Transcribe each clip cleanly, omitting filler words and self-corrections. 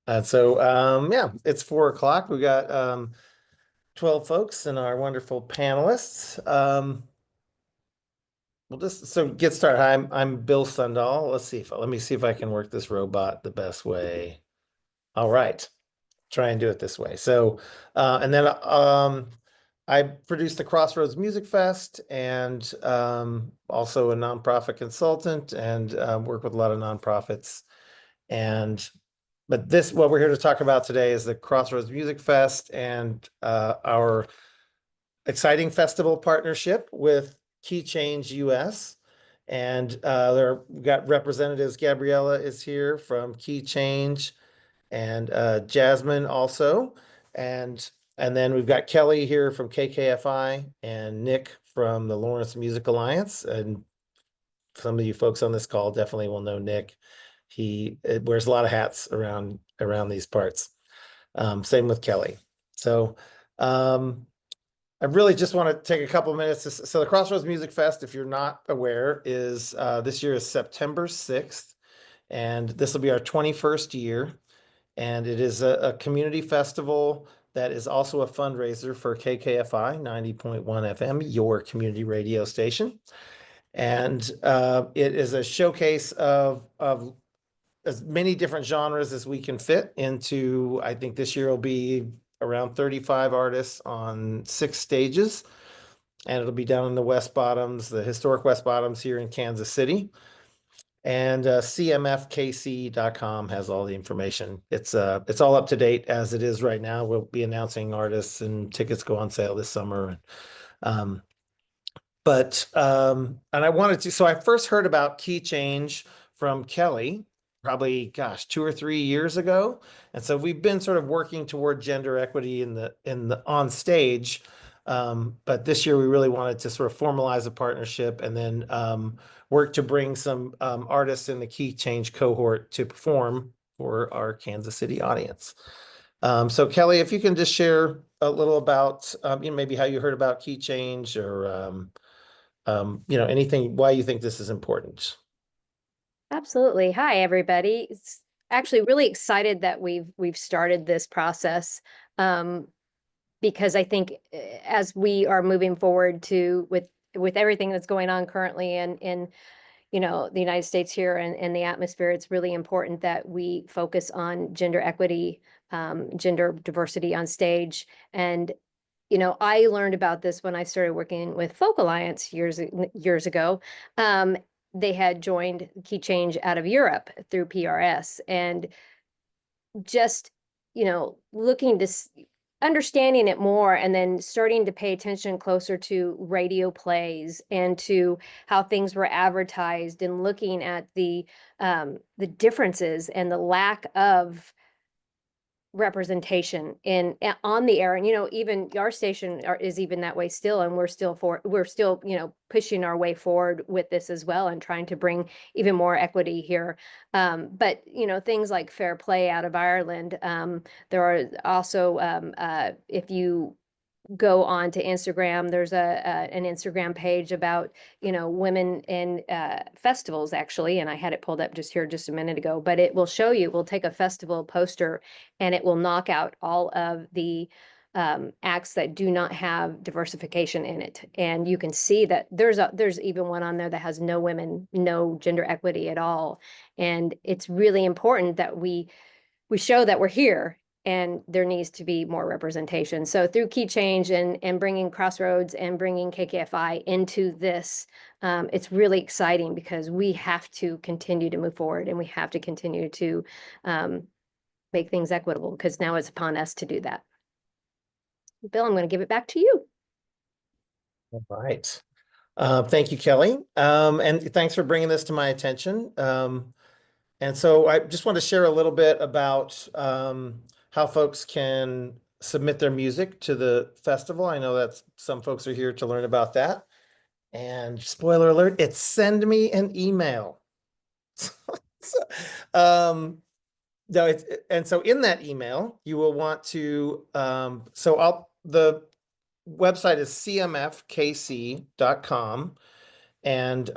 Yeah, it's 4 o'clock. We got 12 folks and our wonderful panelists. We'll just get started. I'm Bill Sundahl. Let me see if I can work this robot the best way. All right, try and do it this way. And then I produced the Crossroads Music Fest and also a nonprofit consultant and work with a lot of nonprofits. And what we're here to talk about today is the Crossroads Music Fest and our exciting festival partnership with Keychange U.S. And we've got representatives. Gabriella is here from Keychange and Jasmine also. And then we've got Kelly here from KKFI and Nick from the Lawrence Music Alliance. And some of you folks on this call definitely will know Nick. He wears a lot of hats around these parts. Same with Kelly. I really just want to take a couple of minutes. So the Crossroads Music Fest, if you're not aware, is this year is September 6th, and this will be our 21st year. And it is a community festival that is also a fundraiser for KKFI 90.1 FM, your community radio station. And it is a showcase of as many different genres as we can fit into. I think this year will be around 35 artists on 6 stages, and it'll be down in the West Bottoms, the historic West Bottoms here in Kansas City. And cmfkc.com has all the information. It's all up to date as it is right now. We'll be announcing artists and tickets go on sale this summer. And I first heard about Keychange from Kelly, probably, 2 or 3 years ago. And so we've been sort of working toward gender equity in the on stage. But this year we really wanted to sort of formalize a partnership and then work to bring some artists in the Keychange cohort to perform for our Kansas City audience. So Kelly, if you can just share a little about maybe how you heard about Keychange or anything, why you think this is important. Absolutely. Hi, everybody. It's actually really excited that we've started this process, because I think as we are moving forward with everything that's going on currently in the United States here and the atmosphere, it's really important that we focus on gender equity, gender diversity on stage. And I learned about this when I started working with Folk Alliance years ago. They had joined Keychange out of Europe through PRS, and just looking to understanding it more, and then starting to pay attention closer to radio plays and to how things were advertised, and looking at the differences and the lack of representation on the air. And even our station is even that way still, and we're still pushing our way forward with this as well, and trying to bring even more equity here. But things like Fair Play out of Ireland. There are also if you go on to Instagram, there's an Instagram page about women in festivals, actually, and I had it pulled up just a minute ago. But it will show you, we'll take a festival poster and it will knock out all of the acts that do not have diversification in it, and you can see that there's even one on there that has no women, no gender equity at all. And it's really important that we show that we're here, and there needs to be more representation. So through Keychange and bringing Crossroads and bringing KKFI into this, it's really exciting, because we have to continue to move forward, and we have to continue to make things equitable, because now it's upon us to do that. Bill, I'm going to give it back to you. All right. Thank you, Kelly. And thanks for bringing this to my attention. And so I just want to share a little bit about how folks can submit their music to the festival. I know that some folks are here to learn about that. And spoiler alert, it's send me an email. So in that email, you will want to, the website is cmfkc.com. And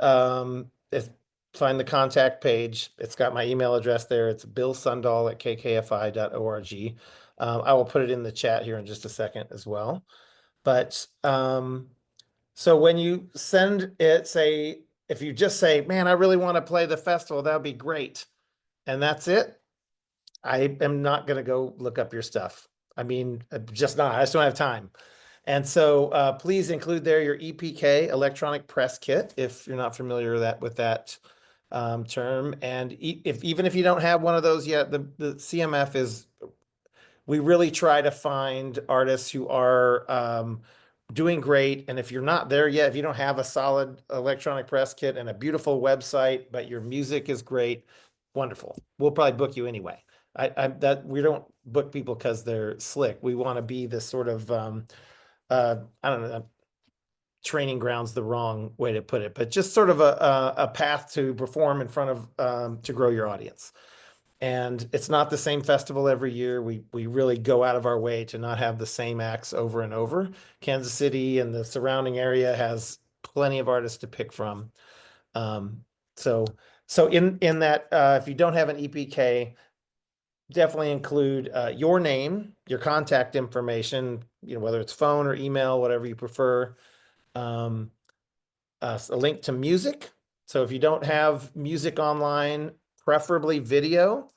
find the contact page. It's got my email address there. It's billsundahl@kkfi.org. I will put it in the chat here in just a second as well. But so when you send it, say, if you just say, man, I really want to play the festival, that would be great. And that's it. I am not going to go look up your stuff. I mean, just not. I just don't have time. And so please include there your EPK, electronic press kit, if you're not familiar with that term. And even if you don't have one of those yet, the CMF is, we really try to find artists who are doing great. And if you're not there yet, if you don't have a solid electronic press kit and a beautiful website, but your music is great, wonderful. We'll probably book you anyway. That we don't book people because they're slick. We want to be this sort of I don't know, training ground's the wrong way to put it, but just sort of a path to perform in front of to grow your audience. And it's not the same festival every year. We really go out of our way to not have the same acts over and over. Kansas City and the surrounding area has plenty of artists to pick from. So in that, if you don't have an EPK, definitely include your name, your contact information, whether it's phone or email, whatever you prefer. A link to music. So if you don't have music online, preferably video.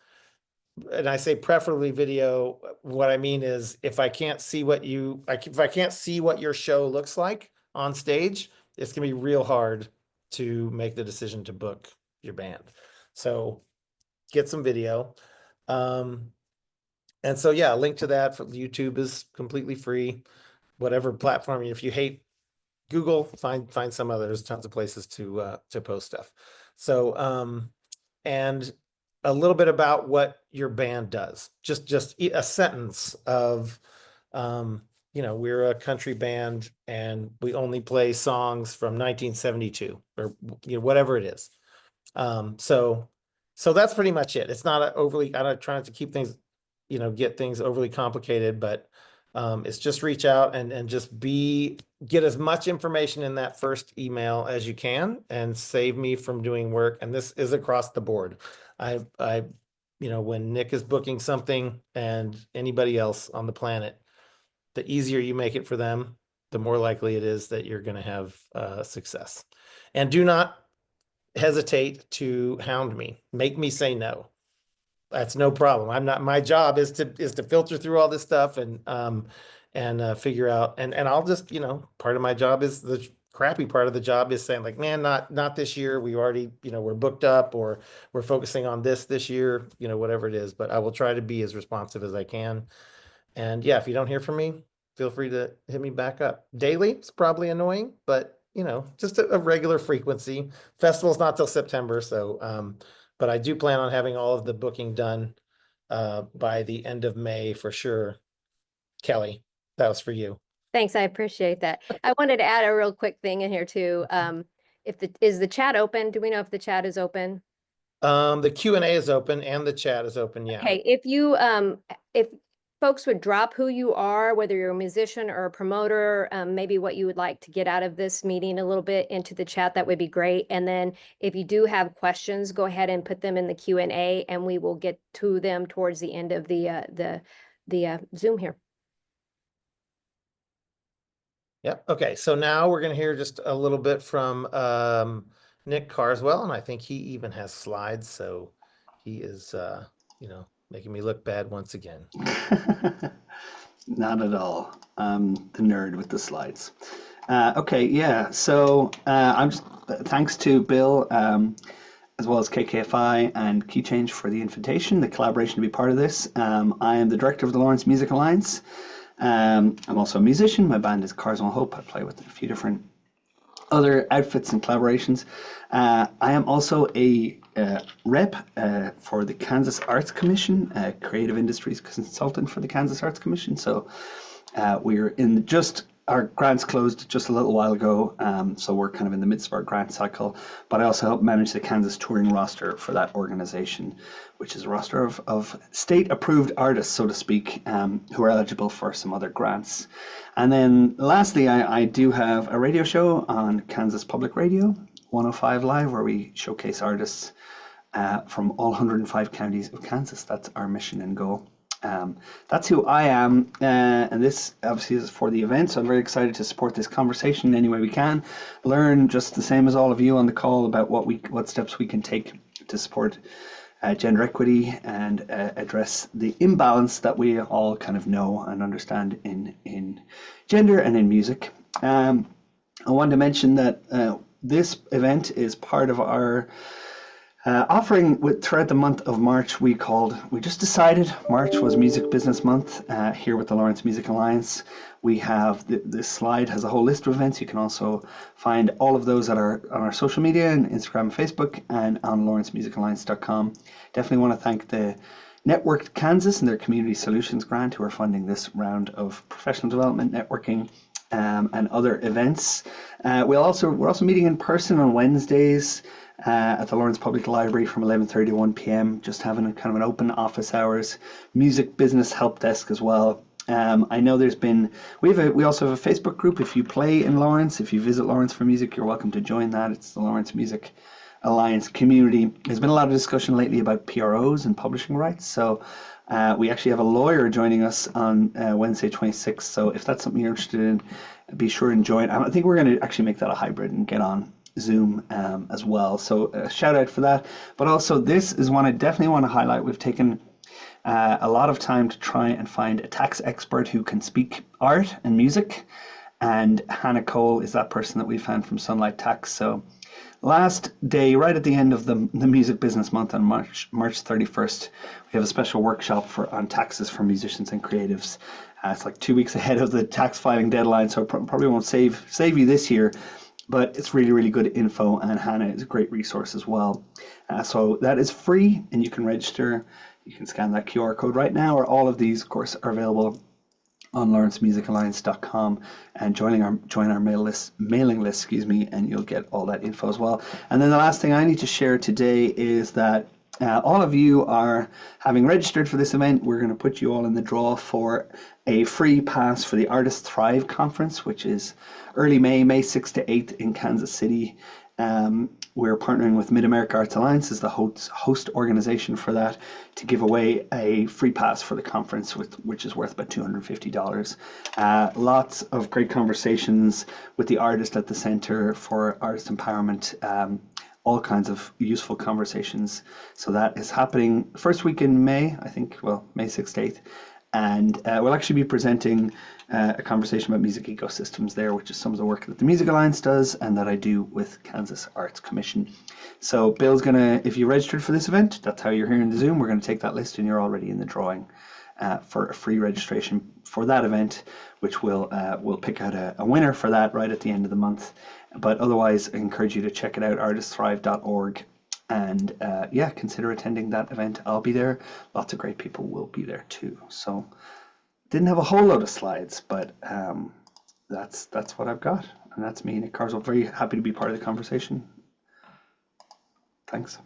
And I say preferably video, what I mean is if I can't see what if I can't see what your show looks like on stage, it's gonna be real hard to make the decision to book your band. So get some video. And so, yeah, a link to that for YouTube is completely free. Whatever platform, if you hate Google, find some other. There's tons of places to post stuff. So, and a little bit about what your band does. Just a sentence of, we're a country band and we only play songs from 1972 or whatever it is. So that's pretty much it. It's not overly. I'm not trying to keep things, get things overly complicated, but it's just reach out and just get as much information in that first email as you can and save me from doing work. And this is across the board. When Nick is booking something and anybody else on the planet, the easier you make it for them, the more likely it is that you're going to have success. And do not hesitate to hound me. Make me say no. That's no problem. My job is to filter through all this stuff and figure out, and I'll just, part of my job is the crappy part of the job is saying like, man, not this year. We already, we're booked up, or we're focusing on this year, whatever it is, but I will try to be as responsive as I can. And yeah, if you don't hear from me, feel free to hit me back up. Daily, it's probably annoying, but just a regular frequency. Festival's not till September, so but I do plan on having all of the booking done by the end of May for sure. Kelly, that was for you. Thanks, I appreciate that. I wanted to add a real quick thing in here too. Is the chat open? Do we know if the chat is open? The Q&A is open and the chat is open, yeah. Okay, if folks would drop who you are, whether you're a musician or a promoter, maybe what you would like to get out of this meeting a little bit into the chat, that would be great. And then if you do have questions, go ahead and put them in the Q&A and we will get to them towards the end of the Zoom here. Yep. Okay. So now we're going to hear just a little bit from Nick Carswell, and I think he even has slides. So he is, making me look bad once again. Not at all. I'm the nerd with the slides. Okay. Yeah. So thanks to Bill, as well as KKFI and Keychange for the invitation, the collaboration to be part of this. I am the director of the Lawrence Music Alliance. I'm also a musician. My band is Carswell Hope. I play with a few different other outfits and collaborations. I am also a rep for the Kansas Arts Commission, creative industries consultant for the Kansas Arts Commission. So we're in our grants closed just a little while ago, so we're kind of in the midst of our grant cycle. But I also help manage the Kansas touring roster for that organization, which is a roster of state-approved artists, so to speak, who are eligible for some other grants. And then lastly, I do have a radio show on Kansas Public Radio, 105 Live, where we showcase artists from all 105 counties of Kansas. That's our mission and goal. That's who I am, and this obviously is for the event, so I'm very excited to support this conversation in any way we can, learn just the same as all of you on the call about what steps we can take to support gender equity and address the imbalance that we all kind of know and understand in gender and in music. I wanted to mention that this event is part of our offering throughout the month of March. We just decided March was Music Business Month here with the Lawrence Music Alliance. We have this slide has a whole list of events. You can also find all of those on our social media and Instagram and Facebook and on lawrencemusicalliance.com. Definitely want to thank the Networked Kansas and their Community Solutions Grant who are funding this round of professional development, networking, and other events. We're also meeting in person on Wednesdays at the Lawrence Public Library from 11:30 to 1 p.m. Just having kind of an open office hours, music business help desk as well. I know we also have a Facebook group. If you play in Lawrence, if you visit Lawrence for music, you're welcome to join that. It's the Lawrence Music Alliance community. There's been a lot of discussion lately about PROs and publishing rights. So we actually have a lawyer joining us on Wednesday 26th. So if that's something you're interested in, be sure and join. I think we're going to actually make that a hybrid and get on Zoom as well. So shout out for that. But also this is one I definitely want to highlight. We've taken a lot of time to try and find a tax expert who can speak art and music. And Hannah Cole is that person that we found from Sunlight Tax. So last day, right at the end of the Music Business Month on March 31st, we have a special workshop on taxes for musicians and creatives. It's like 2 weeks ahead of the tax filing deadline, so probably won't save you this year, but it's really, really good info, and Hannah is a great resource as well. So that is free, and you can register. You can scan that QR code right now, or all of these, of course, are available on lawrencemusicalliance.com, and join our mailing list, and you'll get all that info as well. And then the last thing I need to share today is that all of you are having registered for this event. We're going to put you all in the draw for a free pass for the Artist Thrive Conference, which is early May 6th to 8th in Kansas City. We're partnering with Mid-America Arts Alliance as the host organization for that to give away a free pass for the conference, which is worth about $250. Lots of great conversations with the artist at the center for artist empowerment, all kinds of useful conversations. So that is happening first week in May, I think, May 6th, 8th. And we'll actually be presenting a conversation about music ecosystems there, which is some of the work that the Music Alliance does and that I do with Kansas Arts Commission. So Bill's if you registered for this event, that's how you're here in the Zoom. We're going to take that list and you're already in the drawing for a free registration for that event, which we'll pick out a winner for that right at the end of the month. But otherwise, I encourage you to check it out, artistthrive.org. And consider attending that event. I'll be there. Lots of great people will be there too. So didn't have a whole load of slides, but that's what I've got. And that's me, Nick Carswell. Very happy to be part of the conversation. Thanks.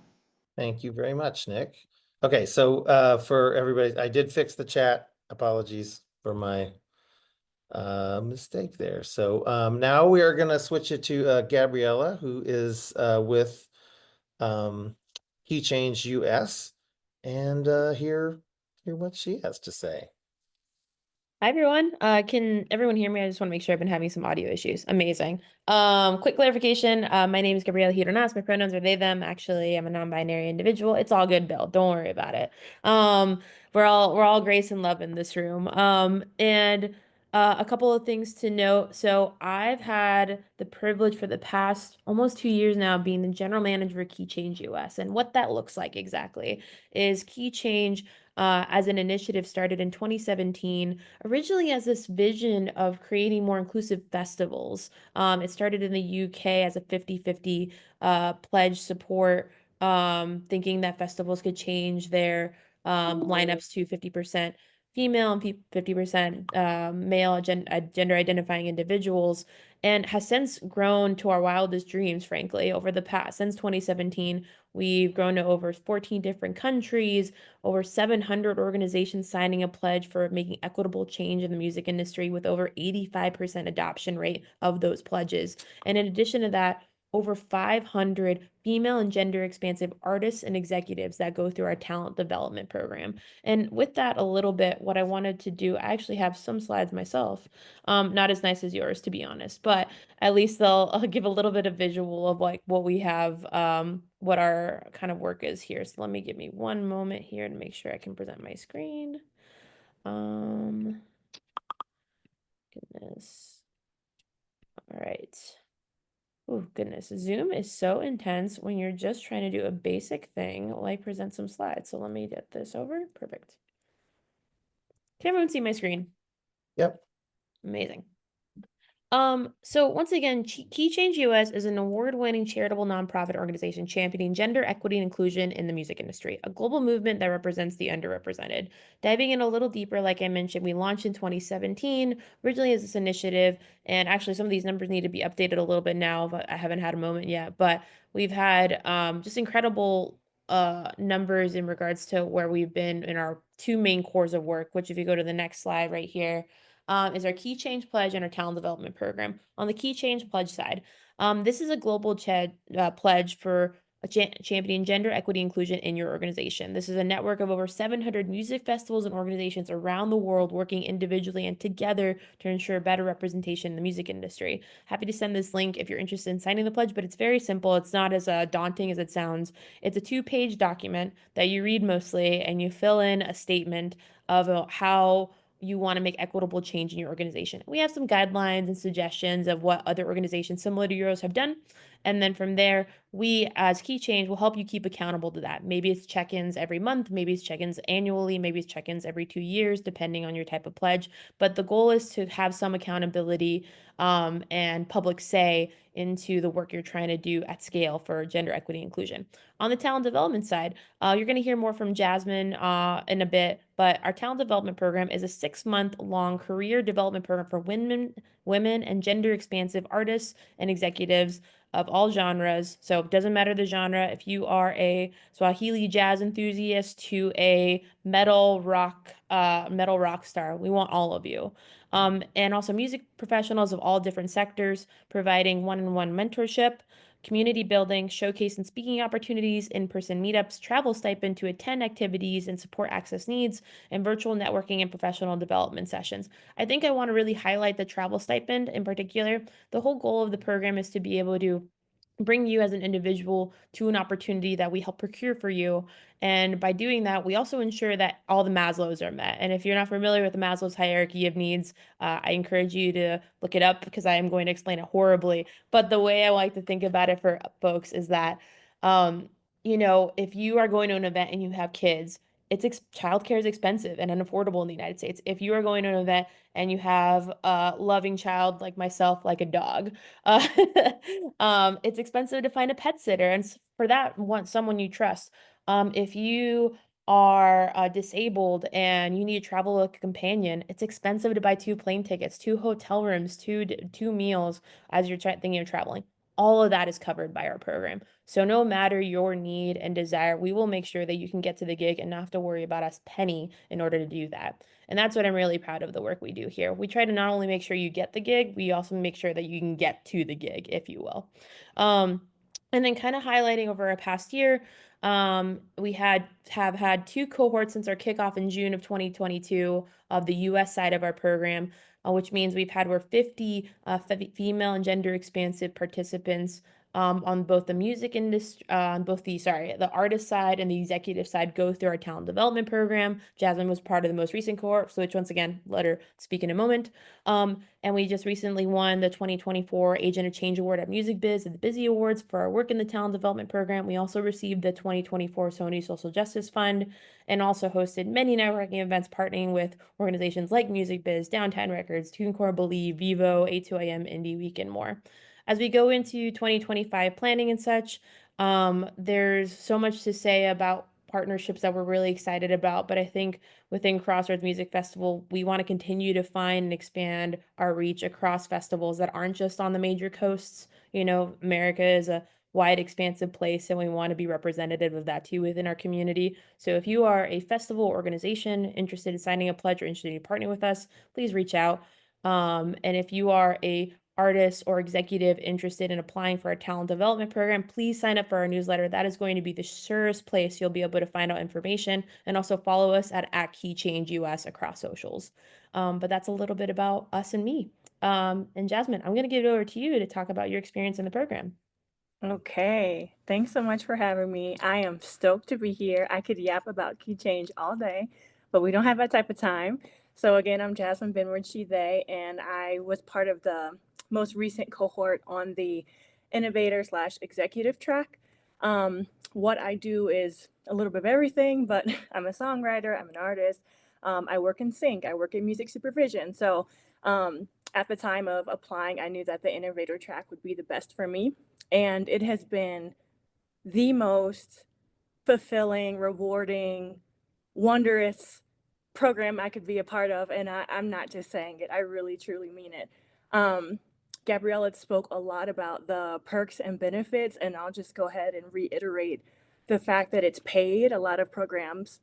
Thank you very much, Nick. Okay, so for everybody, I did fix the chat. Apologies for my mistake there. So now we are going to switch it to Gabriella, who is with Keychange U.S. and hear what she has to say. Hi everyone. Can everyone hear me? I just want to make sure. I've been having some audio issues. Amazing. Quick clarification. My name is Gabriela Hironas. My pronouns are they, them. Actually, I'm a non-binary individual. It's all good, Bill. Don't worry about it. We're all grace and love in this room. And a couple of things to note. So I've had the privilege for the past almost 2 years now being the general manager of Keychange U.S. And what that looks like exactly is Keychange as an initiative started in 2017, originally as this vision of creating more inclusive festivals. It started in the UK as a 50-50 pledge support, thinking that festivals could change their lineups to 50% female and 50% male gender identifying individuals, and has since grown to our wildest dreams, frankly, since 2017. We've grown to over 14 different countries, over 700 organizations signing a pledge for making equitable change in the music industry with over 85% adoption rate of those pledges. And in addition to that, over 500 female and gender expansive artists and executives that go through our talent development program. And with that a little bit, what I wanted to do, I actually have some slides myself, not as nice as yours, to be honest, but at least they'll give a little bit of visual of like what we have, what our kind of work is here. So give me one moment here to make sure I can present my screen. Goodness. All right. Oh, goodness. Zoom is so intense when you're just trying to do a basic thing like present some slides. So let me get this over. Perfect. Can everyone see my screen? Yep. Amazing. So once again, Keychange U.S. is an award-winning charitable nonprofit organization championing gender equity and inclusion in the music industry, a global movement that represents the underrepresented. Diving in a little deeper, like I mentioned, we launched in 2017, originally as this initiative, and actually some of these numbers need to be updated a little bit now, but I haven't had a moment yet. But we've had just incredible numbers in regards to where we've been in our two main cores of work, which if you go to the next slide right here, is our Keychange Pledge and our Talent Development Program. On the Keychange Pledge side, this is a global pledge for championing gender equity inclusion in your organization. This is a network of over 700 music festivals and organizations around the world working individually and together to ensure better representation in the music industry. Happy to send this link if you're interested in signing the pledge, but it's very simple. It's not as daunting as it sounds. It's a 2-page document that you read mostly, and you fill in a statement of how you want to make equitable change in your organization. We have some guidelines and suggestions of what other organizations similar to yours have done. And then from there, we as Keychange will help you keep accountable to that. Maybe it's check-ins every month, maybe it's check-ins annually, maybe it's check-ins every 2 years, depending on your type of pledge. But the goal is to have some accountability and public say into the work you're trying to do at scale for gender equity inclusion. On the talent development side, you're going to hear more from Jasmine in a bit, but our talent development program is a 6-month-long career development program for women and gender expansive artists and executives of all genres. So it doesn't matter the genre. If you are a Swahili jazz enthusiast to a metal rock star, we want all of you. And also music professionals of all different sectors, providing one-on-one mentorship, community building, showcase and speaking opportunities, in-person meetups, travel stipend to attend activities and support access needs, and virtual networking and professional development sessions. I think I want to really highlight the travel stipend in particular. The whole goal of the program is to be able to bring you as an individual to an opportunity that we help procure for you. And by doing that, we also ensure that all the Maslows are met. And if you're not familiar with the Maslow's hierarchy of needs, I encourage you to look it up because I am going to explain it horribly. But the way I like to think about it for folks is that, if you are going to an event and you have kids, childcare is expensive and unaffordable in the United States. If you are going to an event and you have a loving child like myself, like a dog, uh, it's expensive to find a pet sitter, and for that, want someone you trust. If you are disabled and you need to travel with a companion, it's expensive to buy 2 plane tickets, 2 hotel rooms, two meals as you're thinking of traveling. All of that is covered by our program. So no matter your need and desire, we will make sure that you can get to the gig and not have to worry about a penny in order to do that. And that's what I'm really proud of the work we do here. We try to not only make sure you get the gig, we also make sure that you can get to the gig, if you will. And then kind of highlighting over our past year, we have had 2 cohorts since our kickoff in June of 2022 of the U.S. side of our program, which means we've had over 50 female and gender expansive participants on both the music industry, on both the artist side and the executive side go through our talent development program. Jasmine was part of the most recent cohort, so which once again, let her speak in a moment. And we just recently won the 2024 Agent of Change Award at Music Biz at the Busy Awards for our work in the talent development program. We also received the 2024 Sony Social Justice Fund and also hosted many networking events partnering with organizations like Music Biz, Downtown Records, TuneCore Believe, Vivo, A2AM, Indie Week, and more. As we go into 2025 planning and such, there's so much to say about partnerships that we're really excited about, but I think within Crossroads Music Festival, we want to continue to find and expand our reach across festivals that aren't just on the major coasts. America is a wide, expansive place, and we want to be representative of that too within our community. So if you are a festival organization interested in signing a pledge or interested in partnering with us, please reach out. And if you are a artist or executive interested in applying for a talent development program, please sign up for our newsletter. That is going to be the surest place you'll be able to find out information, and also follow us at Keychange U.S. across socials. But that's a little bit about us and me. And Jasmine, I'm going to give it over to you to talk about your experience in the program. Okay, thanks so much for having me. I am stoked to be here. I could yap about Keychange all day, but we don't have that type of time. So again, I'm Jasmine Benward, she, they, and I was part of the most recent cohort on the innovator slash executive track. What I do is a little bit of everything, but I'm a songwriter, I'm an artist. I work in sync, I work in music supervision. So at the time of applying, I knew that the innovator track would be the best for me. And it has been the most fulfilling, rewarding, wondrous program I could be a part of. And I'm not just saying it, I really, truly mean it. Gabriella spoke a lot about the perks and benefits, and I'll just go ahead and reiterate the fact that it's paid. A lot of programs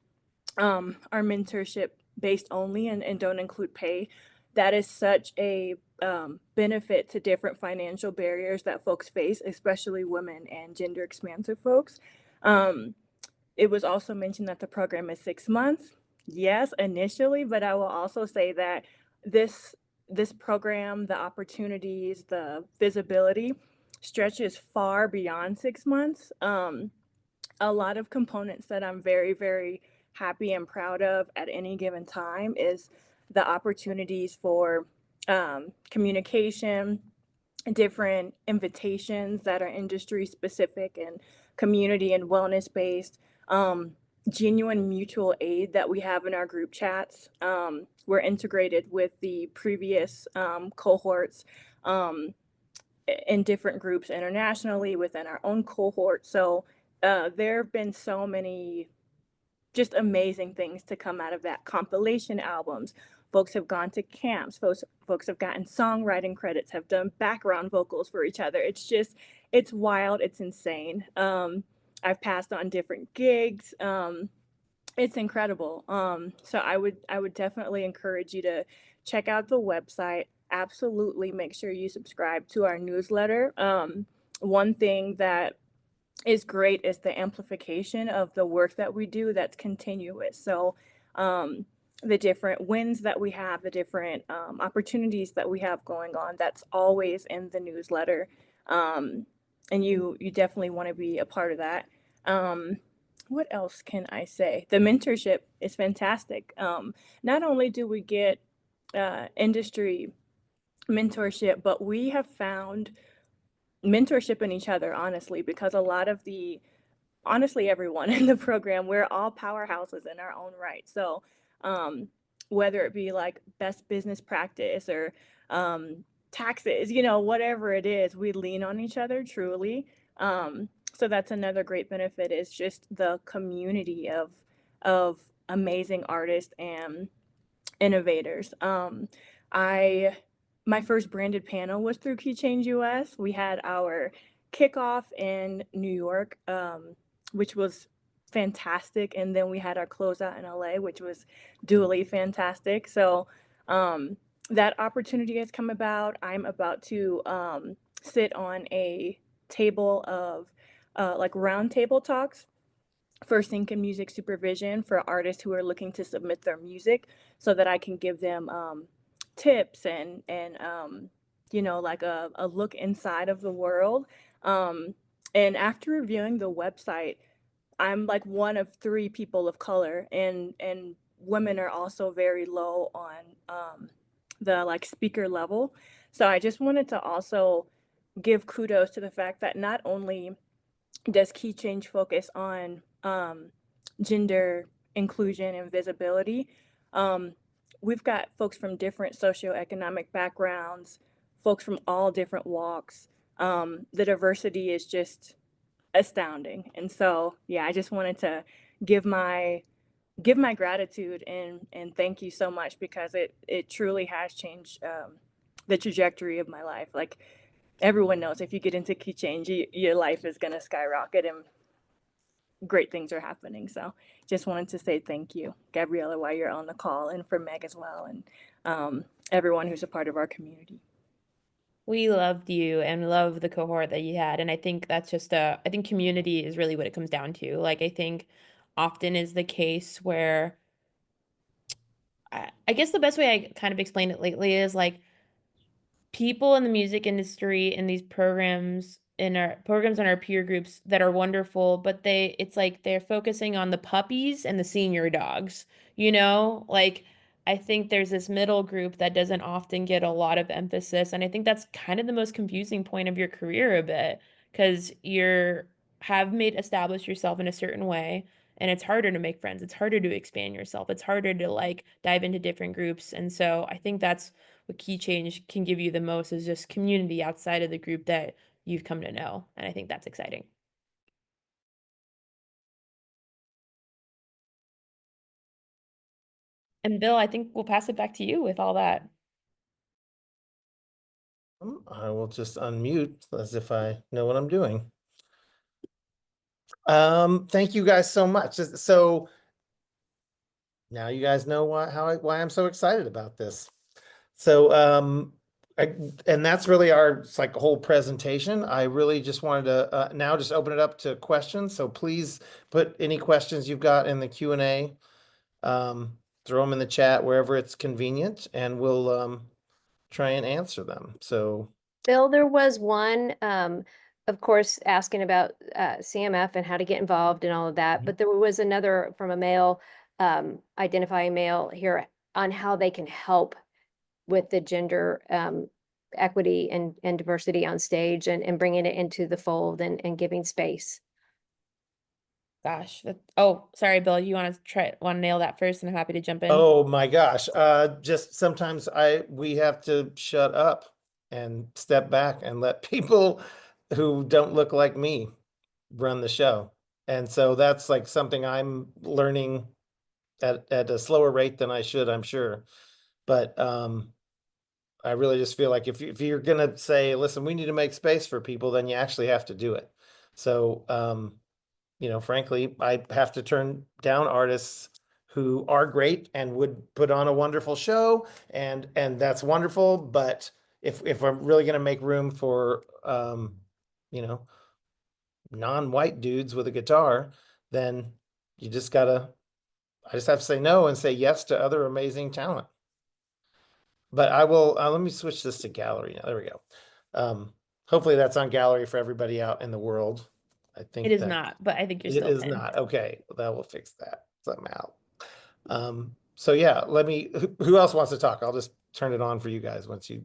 are mentorship based only and don't include pay. That is such a benefit to different financial barriers that folks face, especially women and gender expansive folks. It was also mentioned that the program is 6 months. Yes, initially, but I will also say that this program, the opportunities, the visibility stretches far beyond 6 months. A lot of components that I'm very, very happy and proud of at any given time is the opportunities for communication, different invitations that are industry specific and community and wellness based, genuine mutual aid that we have in our group chats. We're integrated with the previous cohorts in different groups internationally within our own cohort. So there have been so many just amazing things to come out of that. Compilation albums. Folks have gone to camps. Folks have gotten songwriting credits, have done background vocals for each other. It's wild. It's insane. I've passed on different gigs. It's incredible. So I would definitely encourage you to check out the website. Absolutely make sure you subscribe to our newsletter. One thing that is great is the amplification of the work that we do that's continuous. So the different wins that we have, the different opportunities that we have going on, that's always in the newsletter. And you definitely want to be a part of that. What else can I say? The mentorship is fantastic. Not only do we get industry mentorship, but we have found mentorship in each other, honestly, because a lot of honestly, everyone in the program, we're all powerhouses in our own right. So whether it be like best business practice or taxes, whatever it is, we lean on each other truly. So that's another great benefit, is just the community of amazing artists and innovators. My first branded panel was through Keychange U.S. We had our kickoff in New York, which was fantastic. And then we had our closeout in LA, which was duly fantastic. So that opportunity has come about. I'm about to sit on a table of like round table talks for sync and music supervision for artists who are looking to submit their music, so that I can give them tips and like a look inside of the world. And after reviewing the website, I'm like one of 3 people of color, and women are also very low on the like speaker level. So I just wanted to also give kudos to the fact that not only does Keychange focus on gender inclusion and visibility, we've got folks from different socioeconomic backgrounds, folks from all different walks. The diversity is just astounding. And so, yeah, I just wanted to give my gratitude and thank you so much, because it truly has changed the trajectory of my life. Like, everyone knows, if you get into Keychange, your life is going to skyrocket and great things are happening. So just wanted to say thank you, Gabriella, while you're on the call, and for Meg as well, and everyone who's a part of our community. We loved you and love the cohort that you had. And I think that's just I think community is really what it comes down to. Like, I think often is the case where I guess the best way I kind of explained it lately is like people in the music industry in these programs in our peer groups that are wonderful, but it's like they're focusing on the puppies and the senior dogs, you know? Like I think there's this middle group that doesn't often get a lot of emphasis, and I think that's kind of the most confusing point of your career a bit, because have made established yourself in a certain way, and it's harder to make friends. It's harder to expand yourself. It's harder to like dive into different groups. And so I think that's what Keychange can give you the most is just community outside of the group that you've come to know. And I think that's exciting. And Bill, I think we'll pass it back to you with all that. I will just unmute as if I know what I'm doing. Thank you guys so much. So now you guys know why I'm so excited about this. So and that's really our like whole presentation. I really just wanted to now just open it up to questions. So please put any questions you've got in the Q&A. Throw them in the chat wherever it's convenient, and we'll try and answer them. So Bill, there was one, of course, asking about CMF and how to get involved and all of that, but there was another from a male, identifying male here on how they can help with the gender equity and diversity on stage and bringing it into the fold and giving space. Gosh. Oh, sorry, Bill. You want to nail that first, and I'm happy to jump in. oh my gosh, just sometimes we have to shut up and step back and let people who don't look like me run the show. And so that's like something I'm learning at a slower rate than I should, I'm sure. But I really just feel like if you're gonna say, listen, we need to make space for people, then you actually have to do it. So you know, frankly, I have to turn down artists who are great and would put on a wonderful show, and that's wonderful. But if I'm really gonna make room for you know, non-white dudes with a guitar, then you just gotta, I just have to say no and say yes to other amazing talent. But I will, let me switch this to gallery now. There we go. Hopefully that's on gallery for everybody out in the world. I think It is that not, but I think you're it still is in. not. Okay, that will fix that somehow. So yeah, who else wants to talk? I'll just turn it on for you guys once who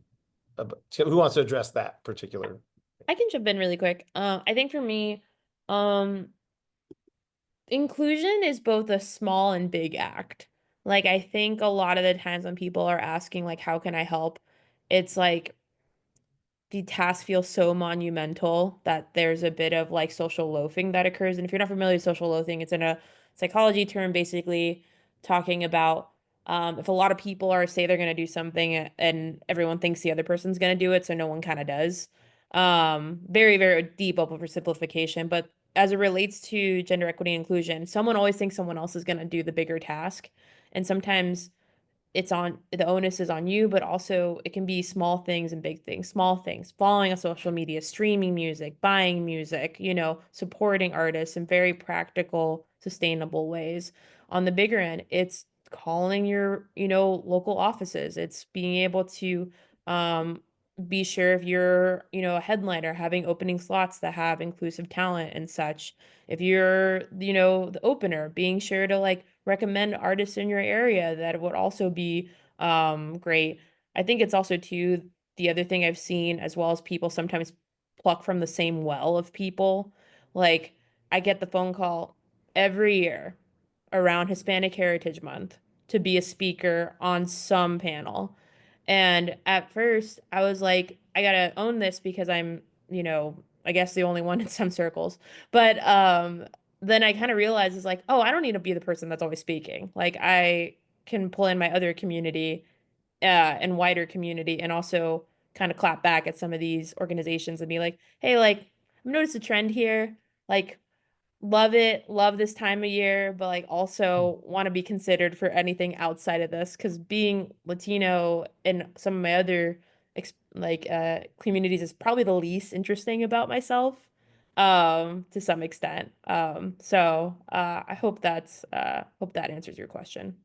wants to address that particular? I can jump in really quick. I think for me, inclusion is both a small and big act. Like, I think a lot of the times when people are asking, like, how can I help? It's like the task feels so monumental that there's a bit of like social loafing that occurs. And if you're not familiar with social loafing, it's in a psychology term basically talking about if a lot of people say they're going to do something and everyone thinks the other person's going to do it, so no one kind of does. Very, very deep oversimplification. But as it relates to gender equity and inclusion, someone always thinks someone else is going to do the bigger task. And sometimes the onus is on you, but also it can be small things and big things. Small things, following on social media, streaming music, buying music, supporting artists in very practical, sustainable ways. On the bigger end, it's calling your, local offices. It's being able to be sure if you're, a headliner, having opening slots that have inclusive talent and such. If you're, the opener, being sure to like recommend artists in your area that would also be great. I think it's also too the other thing I've seen as well as people sometimes pluck from the same well of people. Like I get the phone call every year around Hispanic Heritage Month to be a speaker on some panel. And at first, I was like, I gotta own this because I'm, I guess the only one in some circles. But then I kind of realized it's like, oh, I don't need to be the person that's always speaking. Like I can pull in my other community and wider community and also kind of clap back at some of these organizations and be like, hey, like I've noticed a trend here. Like love it, love this time of year, but like also want to be considered for anything outside of this because being Latino in some of my other communities is probably the least interesting about myself, to some extent. So I hope hope that answers your question.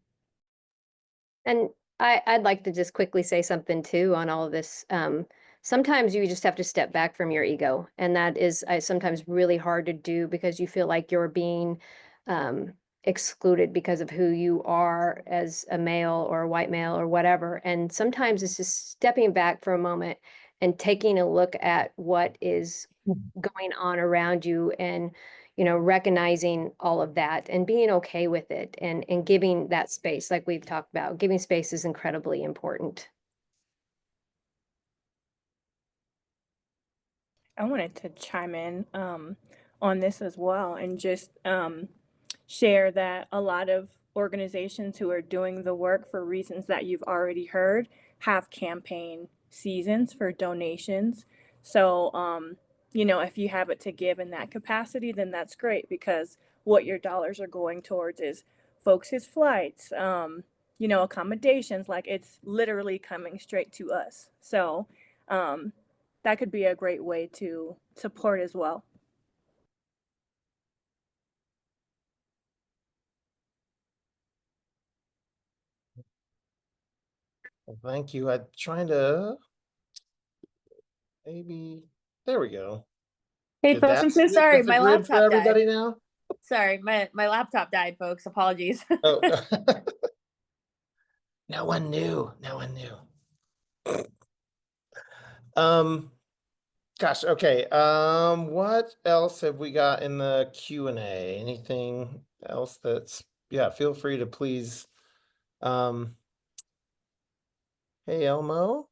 And I'd like to just quickly say something too on all of this. Sometimes you just have to step back from your ego, and that is sometimes really hard to do because you feel like you're being excluded because of who you are as a male or a white male or whatever. And sometimes it's just stepping back for a moment and taking a look at what is going on around you and recognizing all of that and being okay with it and giving that space like we've talked about. Giving space is incredibly important. I wanted to chime in on this as well and just share that a lot of organizations who are doing the work for reasons that you've already heard have campaign seasons for donations. So, if you have it to give in that capacity, then that's great because what your dollars are going towards is folks' flights, accommodations, like it's literally coming straight to us. So, that could be a great way to support as well. Well, thank you. I'm trying to maybe there we go. Hey Did folks, that I'm so make sorry. us a My grid for laptop died. everybody now? Sorry, my laptop died, folks. Apologies. Oh, no one knew. No one knew. Gosh, okay. What else have we got in the Q&A? Anything else that's, yeah, feel free to please. Hey Elmo.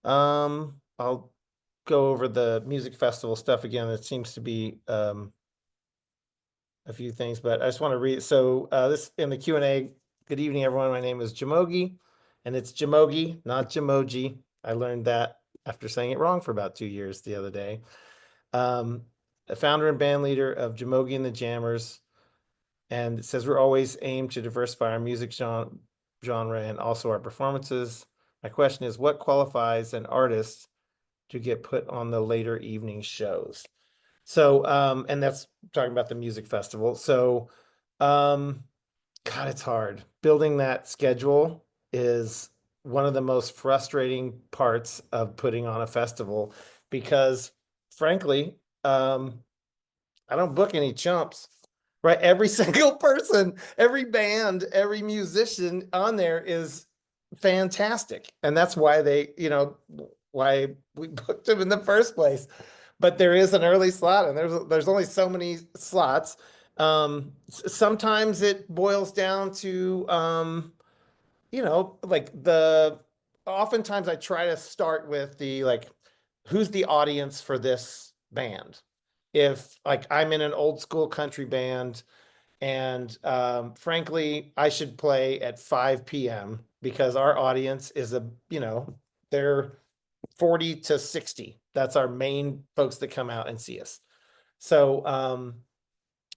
I'll go over the music festival stuff again. It seems to be a few things, but I just want to read. So this in the Q&A, good evening, everyone. My name is Jamogi, and it's Jamogi, not Jamoji. I learned that after saying it wrong for about 2 years the other day. The founder and band leader of Jamogi and the Jammers, and it says we're always aim to diversify our music genre and also our performances. My question is, what qualifies an artist to get put on the later evening shows? So, and that's talking about the music festival. So, God, it's hard. Building that schedule is one of the most frustrating parts of putting on a festival because, frankly, I don't book any chumps, right? Every single person, every band, every musician on there is fantastic. And that's why why we booked them in the first place. But there is an early slot and there's only so many slots. Sometimes it boils down to, oftentimes I try to start with who's the audience for this band? If I'm in an old school country band and frankly, I should play at 5 p.m. because our audience is they're 40 to 60. That's our main folks that come out and see us. So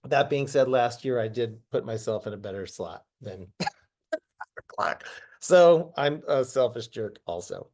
that being said, last year I did put myself in a better slot than o'clock. So I'm a selfish jerk also.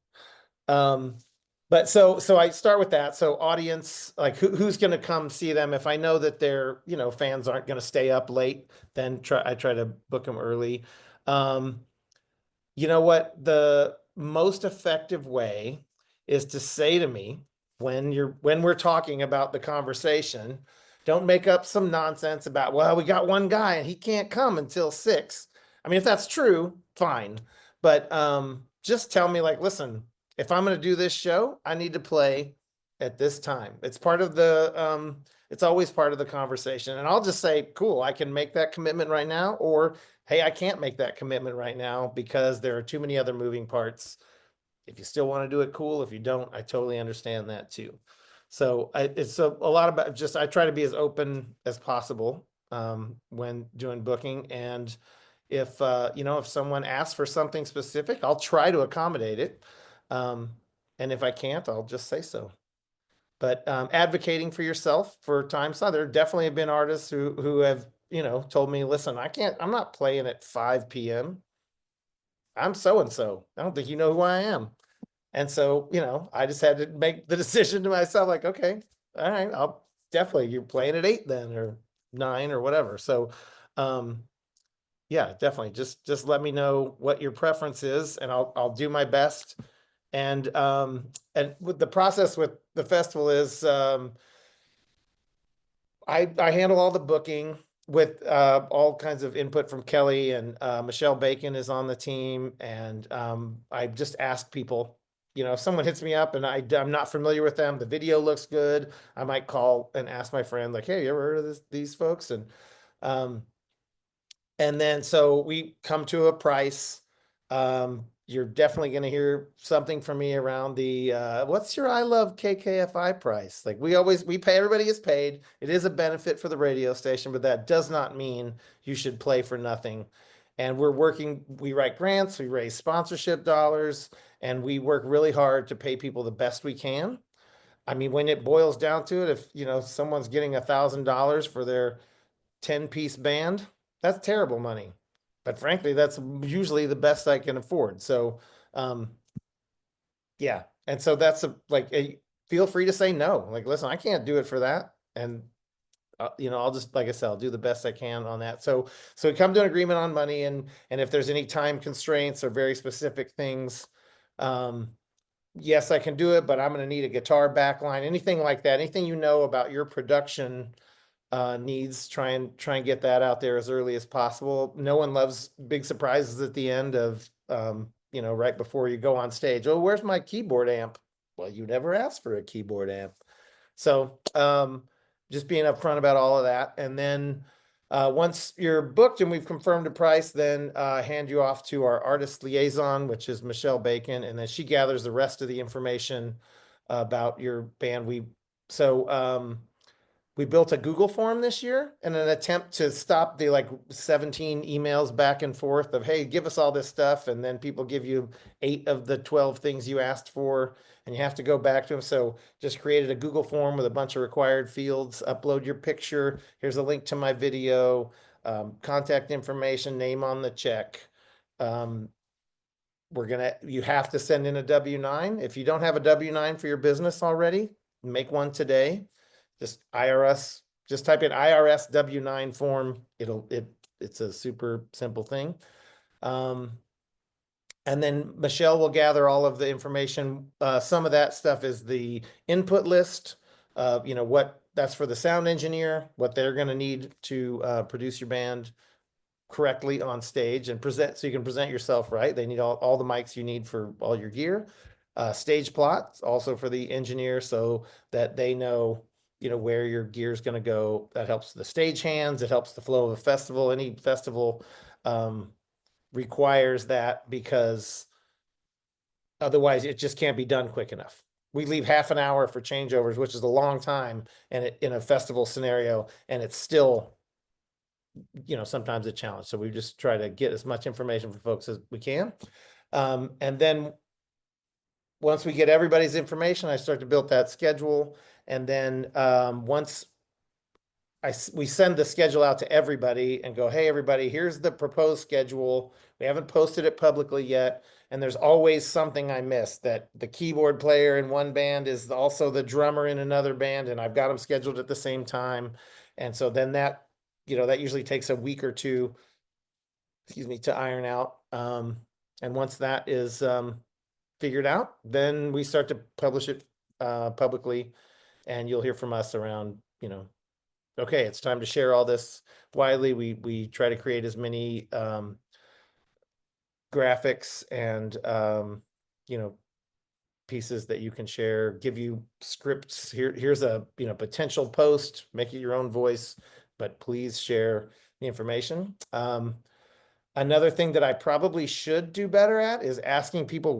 But so I start with that. So audience, who's going to come see them? If I know that their fans aren't going to stay up late, then I try to book them early. You know what? The most effective way is to say to me when we're talking about the conversation, don't make up some nonsense about, well, we got one guy and he can't come until 6. I mean, if that's true, fine. But just tell me listen, if I'm going to do this show, I need to play at this time. It's part of it's always part of the conversation. And I'll just say, cool, I can make that commitment right now, or hey, I can't make that commitment right now because there are too many other moving parts. If you still want to do it, cool. If you don't, I totally understand that too. So it's a lot about just, I try to be as open as possible when doing booking. And if, if someone asks for something specific, I'll try to accommodate it. And if I can't, I'll just say so. But advocating for yourself for time slot, there definitely have been artists who have, told me, listen, I'm not playing at 5 p.m. I'm so-and-so. I don't think you know who I am. And so, you know, I just had to make the decision to myself, like, okay, all right, I'll definitely, you're playing at 8 then, or 9 or whatever. So, yeah, definitely. Just let me know what your preference is, and I'll do my best. And with the process with the festival is, I handle all the booking with all kinds of input from Kelly, and Michelle Bacon is on the team. And I just ask people, you know, if someone hits me up and I'm not familiar with them, the video looks good, I might call and ask my friend, like, hey, you ever heard of these folks? Um, and then so we come to a price. You're definitely going to hear something from me around the what's your I love KKFI price? Like we pay, everybody is paid. It is a benefit for the radio station, but that does not mean you should play for nothing. And we write grants, we raise sponsorship dollars, and we work really hard to pay people the best we can. I mean, when it boils down to it, if you know someone's getting $1,000 for their 10-piece band, that's terrible money. But frankly, that's usually the best I can afford. So, um, yeah. And so that's feel free to say no. Like, listen, I can't do it for that. And, you know, I'll just, like I said, I'll do the best I can on that. So we come to an agreement on money, and if there's any time constraints or very specific things, yes, I can do it, but I'm going to need a guitar backline, anything like that, anything you know about your production needs, try and get that out there as early as possible. No one loves big surprises at the end of you know, right before you go on stage. Oh, where's my keyboard amp? Well, you never asked for a keyboard amp. So just being upfront about all of that. And then once you're booked and we've confirmed a price, then hand you off to our artist liaison, which is Michelle Bacon, and then she gathers the rest of the information about your band. We built a Google form this year in an attempt to stop the like 17 emails back and forth of, hey, give us all this stuff. And then people give you 8 of the 12 things you asked for, and you have to go back to them. So just created a Google form with a bunch of required fields, upload your picture. Here's a link to my video, contact information, name on the check. You have to send in a W-9. If you don't have a W-9 for your business already, make one today. Just IRS, just type in IRS W-9 form. It's a super simple thing. And then Michelle will gather all of the information. Some of that stuff is the input list, you know, that's for the sound engineer, what they're going to need to produce your band correctly on stage and present, so you can present yourself right. They need all the mics you need for all your gear. Stage plots also for the engineer, so that they know, you know, where your gear is going to go. That helps the stage hands. It helps the flow of a festival. Any festival requires that, because otherwise it just can't be done quick enough. We leave half an hour for changeovers, which is a long time, and in a festival scenario, and it's still, you know, sometimes a challenge. So we just try to get as much information for folks as we can. And then once we get everybody's information, I start to build that schedule. And then once we send the schedule out to everybody and go, hey, everybody, here's the proposed schedule. We haven't posted it publicly yet. And there's always something I missed, that the keyboard player in one band is also the drummer in another band, and I've got them scheduled at the same time. And so then that, you know, that usually takes a week or two, excuse me, to iron out. And once that is figured out, then we start to publish it publicly, and you'll hear from us around, you know, okay, it's time to share all this widely. We try to create as many graphics and you know, pieces that you can share, give you scripts. Here's a, you know, potential post, make it your own voice, but please share the information. Another thing that I probably should do better at is asking people,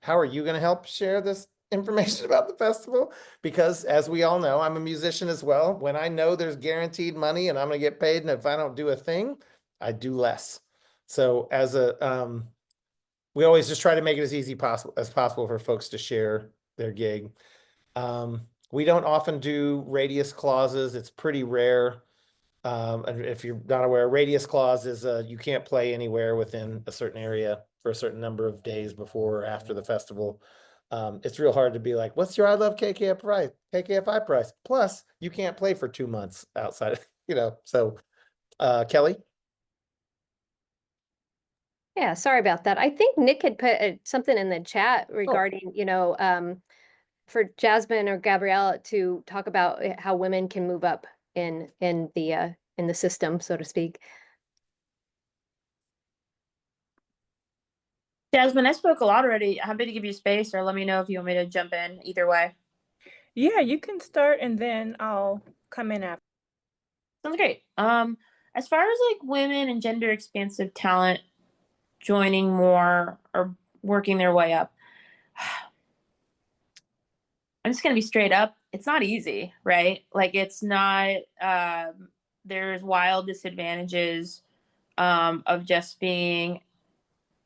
how are you going to help share this information about the festival? Because as we all know, I'm a musician as well. When I know there's guaranteed money and I'm going to get paid, and if I don't do a thing, I do less. So we always just try to make it as easy as possible for folks to share their gig. We don't often do radius clauses. It's pretty rare. And if you're not aware, radius clause is you can't play anywhere within a certain area for a certain number of days before or after the festival. It's real hard to be like, what's your I love KKFI price? Plus, you can't play for 2 months outside, so Kelly? Yeah, sorry about that. I think Nick had put something in the chat regarding, for Jasmine or Gabrielle to talk about how women can move up in the system, so to speak. Jasmine, I spoke a lot already. Happy to give you space, or let me know if you want me to jump in. Either way. Yeah, you can start and then I'll come in after. Sounds great. As far as like women and gender expansive talent joining more or working their way up, I'm just gonna be straight up. It's not easy, right? Like it's not. There's wild disadvantages of just being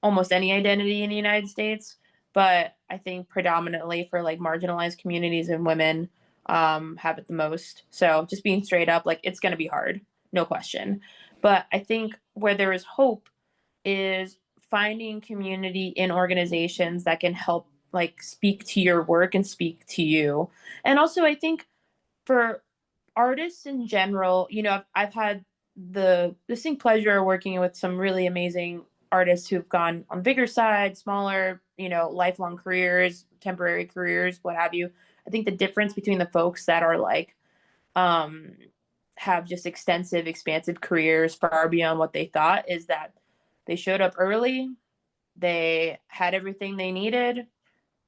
almost any identity in the United States, but I think predominantly for like marginalized communities and women have it the most. So just being straight up, like it's gonna be hard, no question. But I think where there is hope is finding community in organizations that can help like speak to your work and speak to you. And also I think for artists in general, I've had the distinct pleasure of working with some really amazing artists who've gone on bigger side, smaller, lifelong careers, temporary careers, what have you. I think the difference between the folks that are like um have just extensive, expansive careers far beyond what they thought is that they showed up early, they had everything they needed,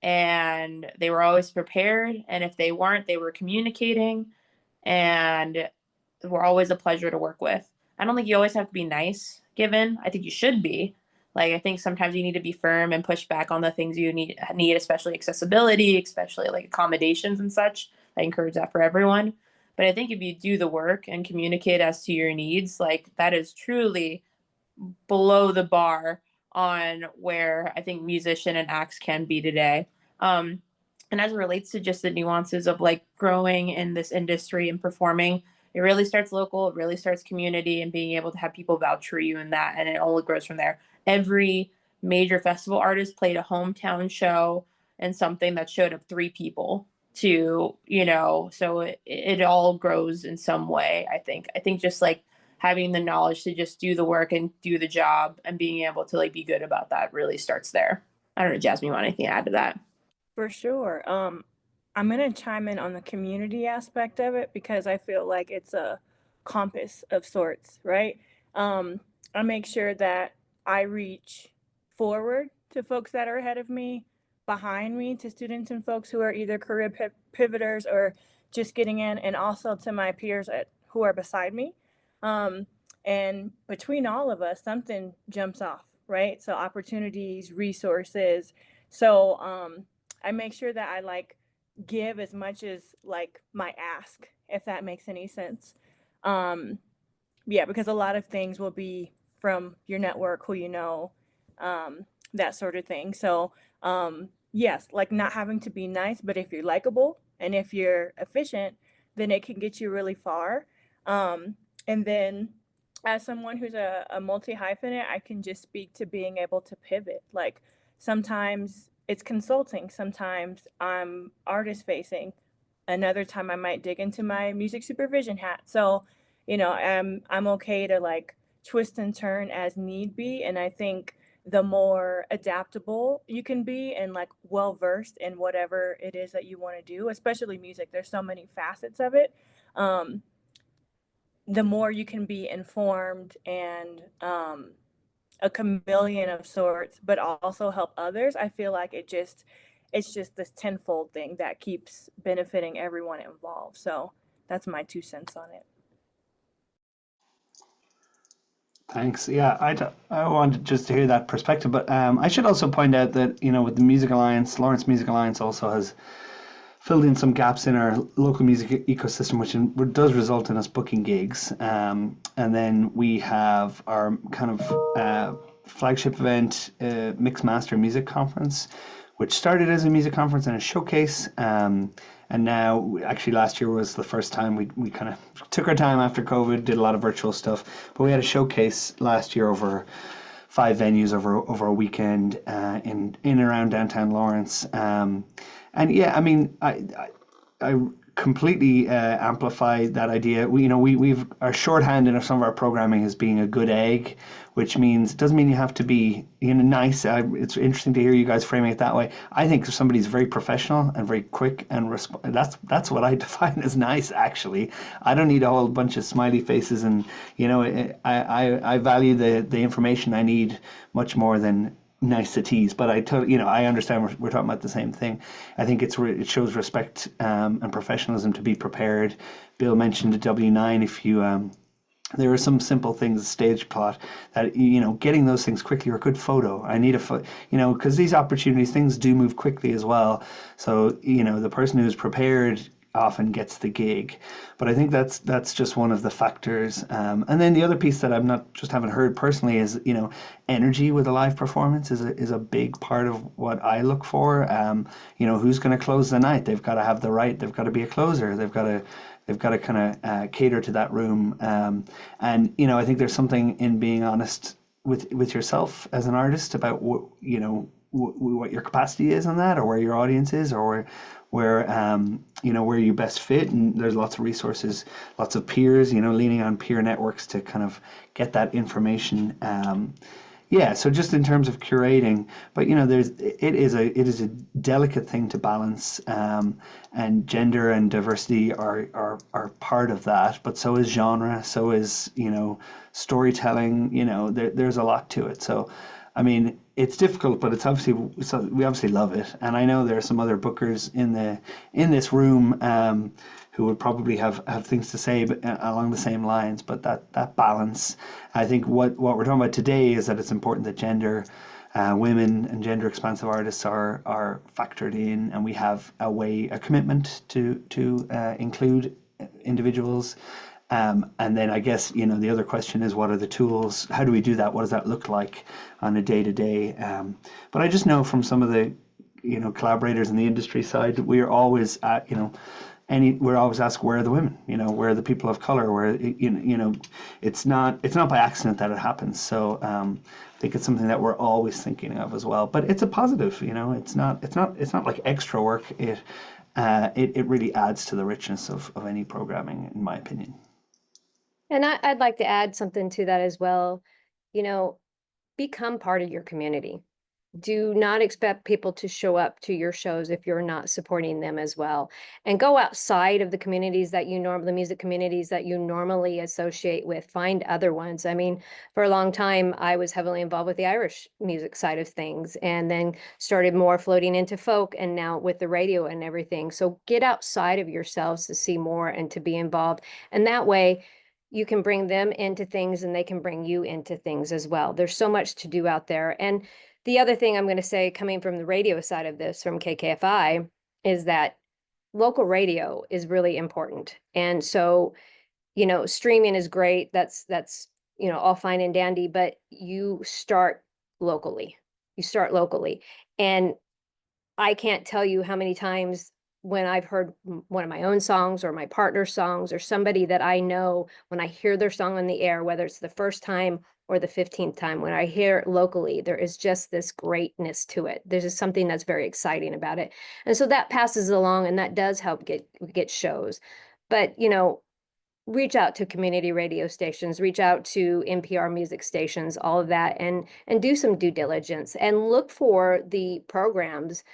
and they were always prepared. And if they weren't, they were communicating and were always a pleasure to work with. I don't think you always have to be nice, given. I think you should be. Like, I think sometimes you need to be firm and push back on the things you need, especially accessibility, especially like accommodations and such. I encourage that for everyone. But I think if you do the work and communicate as to your needs, like that is truly below the bar on where I think musician and acts can be today. And as it relates to just the nuances of like growing in this industry and performing, it really starts local, it really starts community and being able to have people vouch for you in that. And it only grows from there. Every major festival artist played a hometown show and something that showed up 3 people to, so it all grows in some way, I think. I think just like having the knowledge to just do the work and do the job and being able to like be good about that really starts there. I don't know, Jasmine, you want anything to add to that? For sure. I'm gonna chime in on the community aspect of it because I feel like it's a compass of sorts, right? I make sure that I reach forward to folks that are ahead of me, behind me to students and folks who are either career pivoters or just getting in, and also to my peers who are beside me. Um, and between all of us, something jumps off, right? So opportunities, resources. So I make sure that I like give as much as like my ask, if that makes any sense. Yeah, because a lot of things will be from your network, who you know, that sort of thing. So yes, like not having to be nice, but if you're likable and if you're efficient, then it can get you really far. And then as someone who's a multi hyphenate, I can just speak to being able to pivot. Like sometimes it's consulting, sometimes I'm artist facing, another time I might dig into my music supervision hat. So, I'm okay to like twist and turn as need be. And I think the more adaptable you can be and like well versed in whatever it is that you want to do, especially music, there's so many facets of it. The more you can be informed and a chameleon of sorts, but also help others, I feel like it's just this tenfold thing that keeps benefiting everyone involved. So that's my 2 cents on it. Thanks. Yeah, I wanted just to hear that perspective, but I should also point out that with the Music Alliance, Lawrence Music Alliance also has filled in some gaps in our local music ecosystem, which does result in us booking gigs. And then we have our kind of flagship event, Mixed Master Music Conference, which started as a music conference and a showcase. And now, actually, last year was the first time we kind of took our time after COVID, did a lot of virtual stuff. But we had a showcase last year over 5 venues over a weekend in and around downtown Lawrence. And yeah, I mean, I completely amplify that idea. We've our shorthand in some of our programming as being a good egg, which means it doesn't mean you have to be nice. It's interesting to hear you guys framing it that way. I think if somebody's very professional and very quick and that's what I define as nice. Actually, I don't need a whole bunch of smiley faces, and I value the information I need much more than niceties. But I totally, I understand we're talking about the same thing. I think it shows respect and professionalism to be prepared. Bill mentioned the W9. If you there are some simple things, stage plot, that getting those things quickly, or a good photo. I need because these opportunities, things do move quickly as well. So the person who's prepared often gets the gig. But I think that's just one of the factors. And then the other piece that haven't heard personally is energy with a live performance is a big part of what I look for. Who's going to close the night? They've got to be a closer. They've got to kind of cater to that room. And I think there's something in being honest with yourself as an artist about what your capacity is on that, or where your audience is, or where you best fit. And there's lots of resources, lots of peers, leaning on peer networks to kind of get that information. So just in terms of curating, but it is a delicate thing to balance, and gender and diversity are part of that, but so is genre, so is storytelling. There's a lot to it. So I mean, it's difficult, but we obviously love it. And I know there are some other bookers in this room who would probably have things to say, but along the same lines. But that balance, I think what we're talking about today is that it's important that gender, women and gender expansive artists are factored in, and we have a commitment to include individuals. And then I guess the other question is, what are the tools? How do we do that? What does that look like on a day-to-day? But I just know from some of the collaborators in the industry side that we are always at we're always asked, where are the women? Where are the people of color? Where it's not by accident that it happens. So I think it's something that we're always thinking of as well. But it's a positive. It's not like extra work. It really adds to the richness of any programming, in my opinion. And I'd like to add something to that as well. Become part of your community. Do not expect people to show up to your shows if you're not supporting them as well. And go outside of the communities that the music communities that you normally associate with. Find other ones. I mean, for a long time, I was heavily involved with the Irish music side of things, and then started more floating into folk, and now with the radio and everything. So get outside of yourselves to see more and to be involved. And that way, you can bring them into things and they can bring you into things as well. There's so much to do out there. And the other thing I'm going to say, coming from the radio side of this, from KKFI, is that local radio is really important. And so, streaming is great. That's all fine and dandy, but you start locally. And I can't tell you how many times when I've heard one of my own songs or my partner's songs or somebody that I know, when I hear their song on the air, whether it's the first time or the 15th time, when I hear it locally, there is just this greatness to it. There's just something that's very exciting about it. And so that passes along, and that does help get shows. But, reach out to community radio stations, reach out to NPR music stations, all of that, and do some due diligence and look for the programs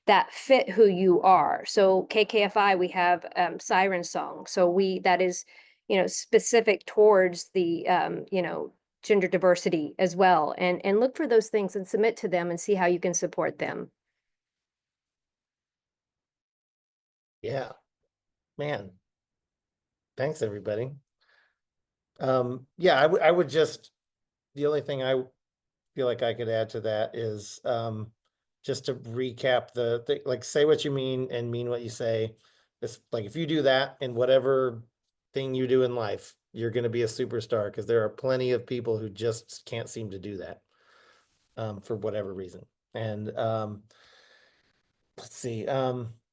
that fit who you are. So KKFI, we have Siren Song. So that is, specific towards the, gender diversity as well. And look for those things and submit to them and see how you can support them. Yeah, man. Thanks, everybody. Yeah, I would just, the only thing I feel like I could add to that is just to recap like, say what you mean and mean what you say. It's like, if you do that in whatever thing you do in life, you're going to be a superstar, because there are plenty of people who just can't seem to do that for whatever reason. And let's see.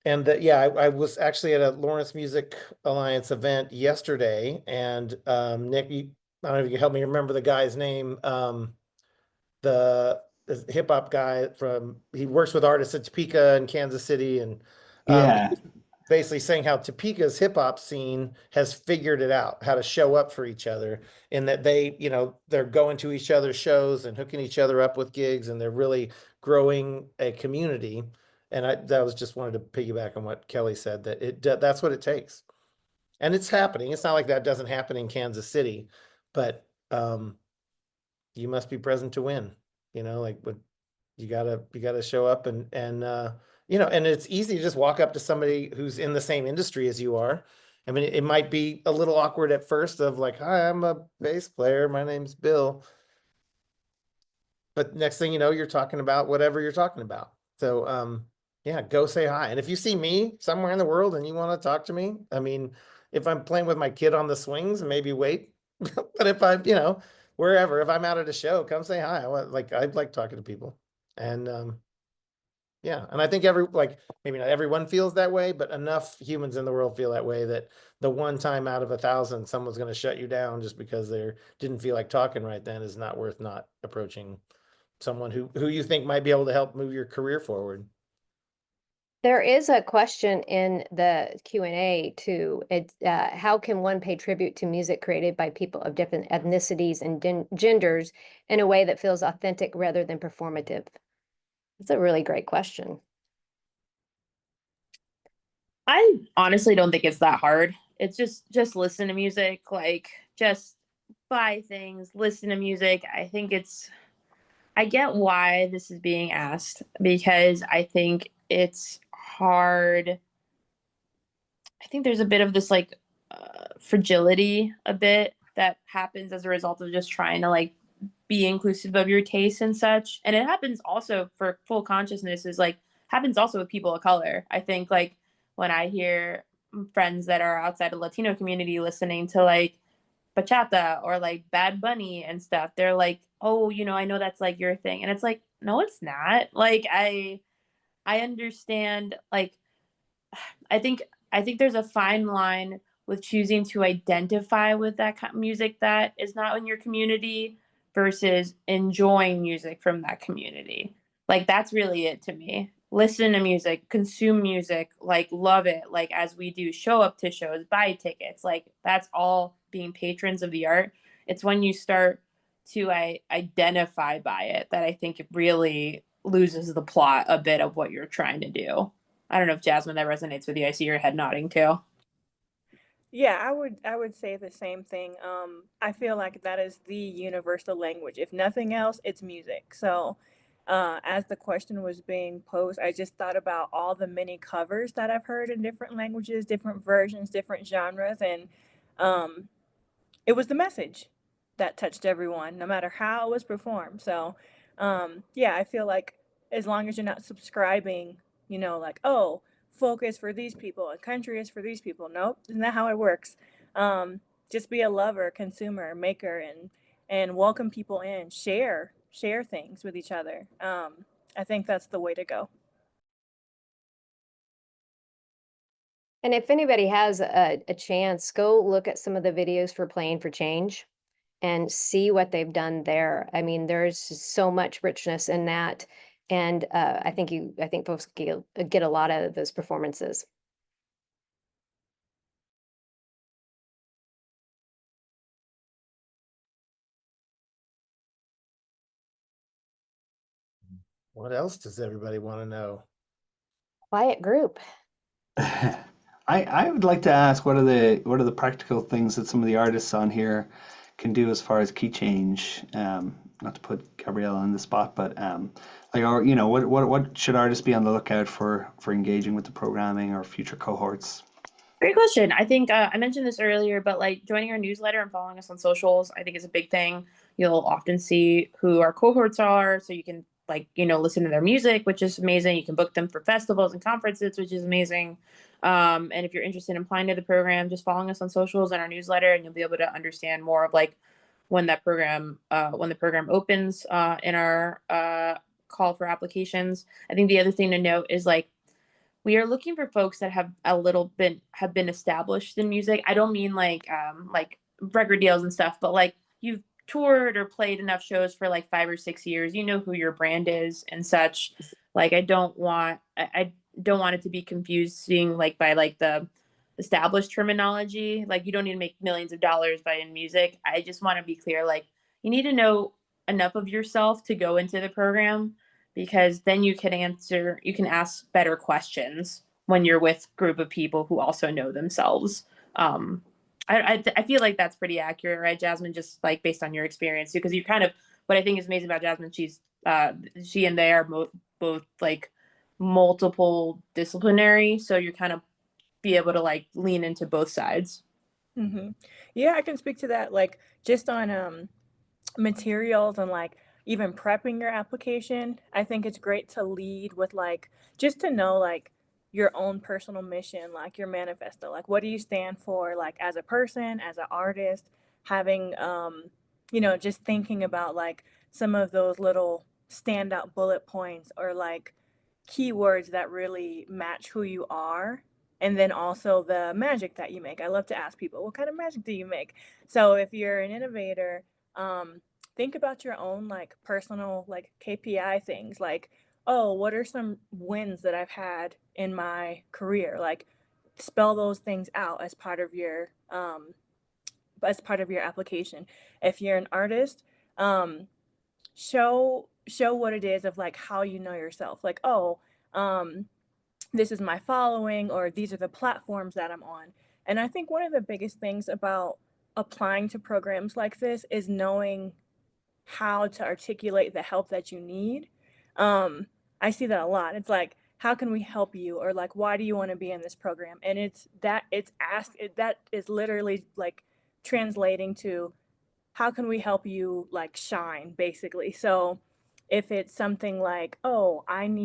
And yeah, I was actually at a Lawrence Music Alliance event yesterday, and Nick, I don't know if you can help me remember the guy's name. The hip hop guy he works with artists at Topeka and Kansas City, and he Yeah. was basically saying how Topeka's hip hop scene has figured it out, how to show up for each other, in that they're going to each other's shows and hooking each other up with gigs, and they're really growing a community. And that was just wanted to piggyback on what Kelly said, that that's what it takes. And it's happening. It's not like that doesn't happen in Kansas City, but you must be present to win. Like what you gotta show up, and and it's easy to just walk up to somebody who's in the same industry as you are. I mean, it might be a little awkward at first of like, hi, I'm a bass player, my name's Bill. But next thing you know, you're talking about whatever you're talking about. So yeah, go say hi. And if you see me somewhere in the world and you want to talk to me, I mean, if I'm playing with my kid on the swings, maybe wait. But if I'm, wherever, if I'm out at a show, come say hi. I like talking to people. And yeah, and I think maybe not everyone feels that way, but enough humans in the world feel that way, that the one time out of 1,000 someone's going to shut you down just because they didn't feel like talking right then is not worth not approaching someone who you think might be able to help move your career forward. There is a question in the Q&A too. It's how can one pay tribute to music created by people of different ethnicities and genders in a way that feels authentic rather than performative? That's a really great question. I honestly don't think it's that hard. It's just listen to music, like just buy things, listen to music. I get why this is being asked, because I think it's hard. I think there's a bit of this fragility a bit that happens as a result of just trying to like be inclusive of your tastes and such. And it happens also for full consciousness happens also with people of color. I think like when I hear friends that are outside of Latino community listening to like bachata or like Bad Bunny and stuff, they're like, oh, I know that's like your thing. And it's like, no, it's not. Like I understand, like I think there's a fine line with choosing to identify with that kind of music that is not in your community versus enjoying music from that community. Like that's really it to me. Listen to music, consume music, like love it, like as we do, show up to shows, buy tickets. Like that's all being patrons of the art. It's when you start to identify by it that I think it really loses the plot a bit of what you're trying to do. I don't know if Jasmine, that resonates with you. I see your head nodding too. Yeah, I would say the same thing. I feel like that is the universal language. If nothing else, it's music. So, as the question was being posed, I just thought about all the many covers that I've heard in different languages, different versions, different genres, and um, it was the message that touched everyone, no matter how it was performed. So, yeah, I feel like as long as you're not subscribing, like, oh, folk is for these people and country is for these people. Nope, isn't that how it works? Um, just be a lover, consumer, maker, and welcome people in. Share things with each other. I think that's the way to go. And if anybody has a chance, go look at some of the videos for Playing for Change and see what they've done there. I mean, there's so much richness in that. And I think folks get a lot out of those performances. What else does everybody want to know? Quiet group. I would like to ask what are the practical things that some of the artists on here can do as far as key change? Not to put Gabrielle on the spot, but what should artists be on the lookout for engaging with the programming or future cohorts? Great question. I think I mentioned this earlier, but like joining our newsletter and following us on socials, I think is a big thing. You'll often see who our cohorts are, so you can listen to their music, which is amazing. You can book them for festivals and conferences, which is amazing. And if you're interested in applying to the program, just following us on socials and our newsletter, and you'll be able to understand more of like when the program opens in our call for applications. I think the other thing to note is like we are looking for folks that have been established in music. I don't mean like record deals and stuff, but like you've toured or played enough shows for like 5 or 6 years. You know who your brand is and such. Like I don't want it to be confusing like by like the established terminology. Like you don't need to make millions of dollars by in music. I just want to be clear, like you need to know enough of yourself to go into the program, because then you can ask better questions when you're with a group of people who also know themselves. I feel like that's pretty accurate, right, Jasmine? Just like based on your experience, because you kind of, what I think is amazing about Jasmine, she and they are both like multiple disciplinary, so you're kind of be able to like lean into both sides. Yeah, I can speak to that. Like just on materials and like even prepping your application, I think it's great to lead with like just to know like your own personal mission, like your manifesto, like what do you stand for, like as a person, as an artist, having just thinking about like some of those little standout bullet points or like keywords that really match who you are. And then also the magic that you make. I love to ask people, what kind of magic do you make? So if you're an innovator, think about your own like personal like KPI things, like, oh, what are some wins that I've had in my career? Like spell those things out as part of your application. If you're an artist, show what it is of like how you know yourself. Like, oh, this is my following, or these are the platforms that I'm on. And I think one of the biggest things about applying to programs like this is knowing how to articulate the help that you need. I see that a lot. It's like, how can we help you? Or like, why do you want to be in this program? And that is literally like translating to how can we help you like shine, basically. So if it's something like, oh, I'm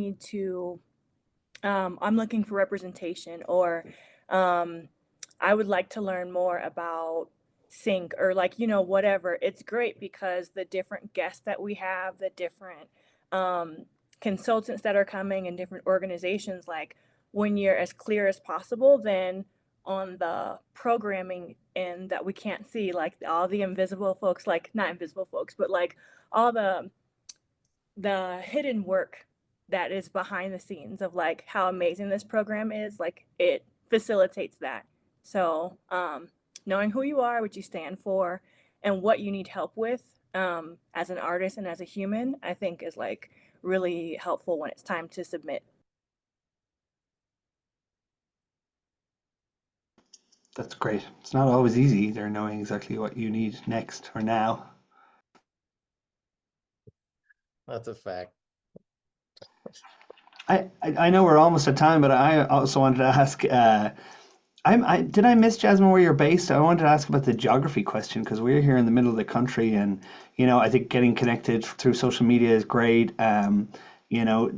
looking for representation, or I would like to learn more about sync, or like, whatever. It's great because the different guests that we have, the different consultants that are coming and different organizations, like when you're as clear as possible, then on the programming end that we can't see, like all the invisible folks, like not invisible folks, but like all the hidden work that is behind the scenes of like how amazing this program is, like it facilitates that. So knowing who you are, what you stand for, and what you need help with as an artist and as a human, I think is like really helpful when it's time to submit. That's great. It's not always easy either, knowing exactly what you need next or now. That's a fact. I know we're almost at time, but I also wanted to ask. Did I miss, Jasmine, where you're based? I wanted to ask about the geography question, because we're here in the middle of the country, and I think getting connected through social media is great. You know,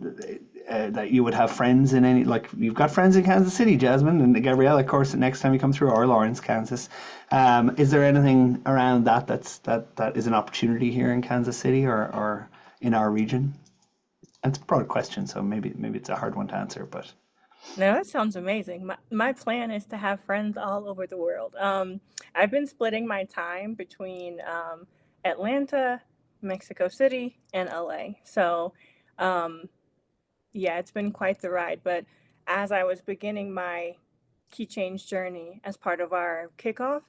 that you would have friends in any, like you've got friends in Kansas City, Jasmine, and Gabrielle, of course, the next time you come through, or Lawrence, Kansas. Is there anything around that that is an opportunity here in Kansas City or in our region? It's a broad question, so maybe it's a hard one to answer, but No, that sounds amazing. My plan is to have friends all over the world. I've been splitting my time between Atlanta, Mexico City, and LA. So, yeah, it's been quite the ride. But as I was beginning my Keychange journey as part of our kickoff,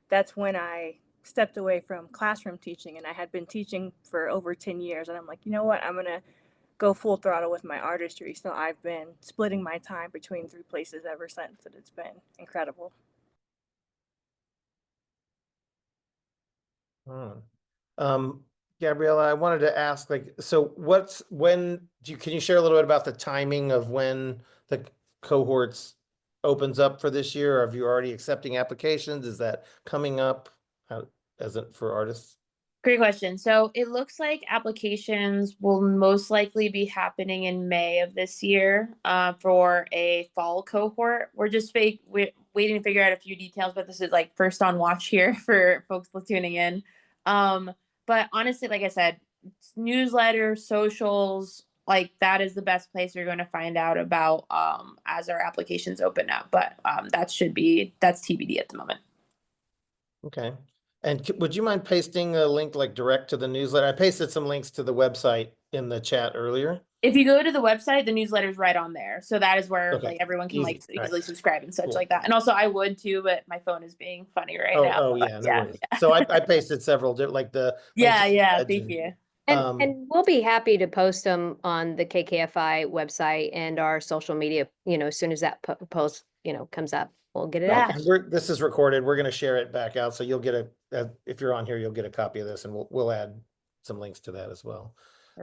that's when I stepped away from classroom teaching, and I had been teaching for over 10 years. And I'm like, you know what? I'm going to go full throttle with my artistry. So I've been splitting my time between 3 places ever since, and it's been incredible. Hmm. Gabriella, I wanted to ask, like, so can you share a little bit about the timing of when the cohorts opens up for this year? Are you already accepting applications? Is that coming up as it for artists? Great question. So it looks like applications will most likely be happening in May of this year for a fall cohort. We're just waiting to figure out a few details, but this is like first on watch here for folks tuning in. But honestly, like I said, newsletter, socials, like that is the best place you're going to find out about as our applications open up. But that's TBD at the moment. Okay. And would you mind pasting a link like direct to the newsletter? I pasted some links to the website in the chat earlier. If you go to the website, the newsletter is right on there. So that is where Okay. like everyone can Easy. like All right. easily subscribe and such Cool. like that. And also I would too, but my phone is being funny right now. Oh But yeah, no worries. So I pasted several like the link to the yeah, pledge thank and- you. And we'll be happy to post them on the KKFI website and our social media, as soon as that post, comes up, we'll get it Yeah, out. and this is recorded. We're going to share it back out. So you'll get if you're on here, you'll get a copy of this, and we'll add some links to that as well.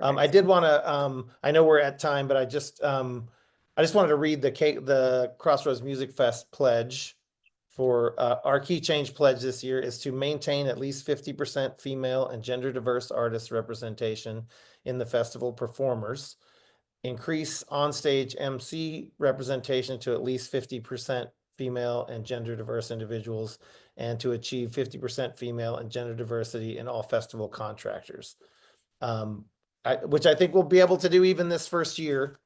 I did want to, I know we're at time, but I just wanted to read the Crossroads Music Fest pledge for our key change pledge this year is to maintain at least 50% female and gender diverse artist representation in the festival performers, increase onstage MC representation to at least 50% female and gender diverse individuals, and to achieve 50% female and gender diversity in all festival contractors. Which I think we'll be able to do even this first year.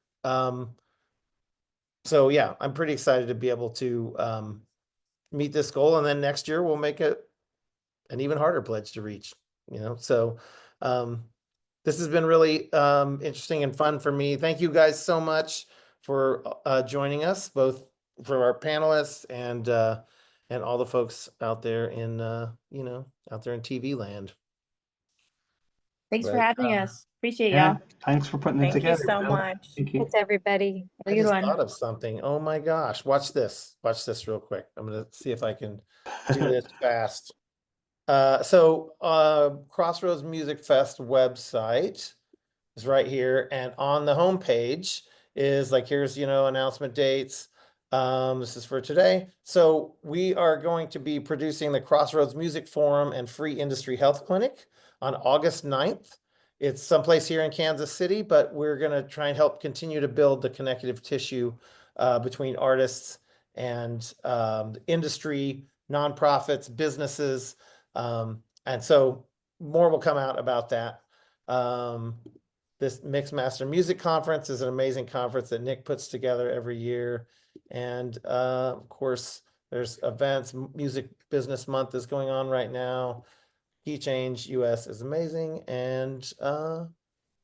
So yeah, I'm pretty excited to be able to meet this goal, and then next year we'll make it an even harder pledge to reach. So this has been really interesting and fun for me. Thank you guys so much for joining us, both for our panelists and all the folks out there in TV land. Thanks for Right. having us. Appreciate Yeah, y'all. thanks for putting it Thank you together. so Bill. much. Thank you. Thanks, everybody. I Have a good just one. thought of something. Oh my gosh. Watch this real quick. I'm going to see if I can do this fast. Crossroads Music Fest website is right here. And on the homepage is like, here's, announcement dates. This is for today. So we are going to be producing the Crossroads Music Forum and Free Industry Health Clinic on August 9th. It's someplace here in Kansas City, but we're going to try and help continue to build the connective tissue between artists and industry, nonprofits, businesses. And so more will come out about that. This Mixed Master Music Conference is an amazing conference that Nick puts together every year. And of course, there's events. Music Business Month is going on right now. Keychange U.S. is amazing. And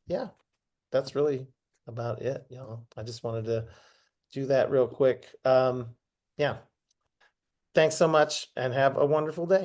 yeah, that's really about it, y'all. I just wanted to do that real quick. Yeah. Thanks so much and have a wonderful day.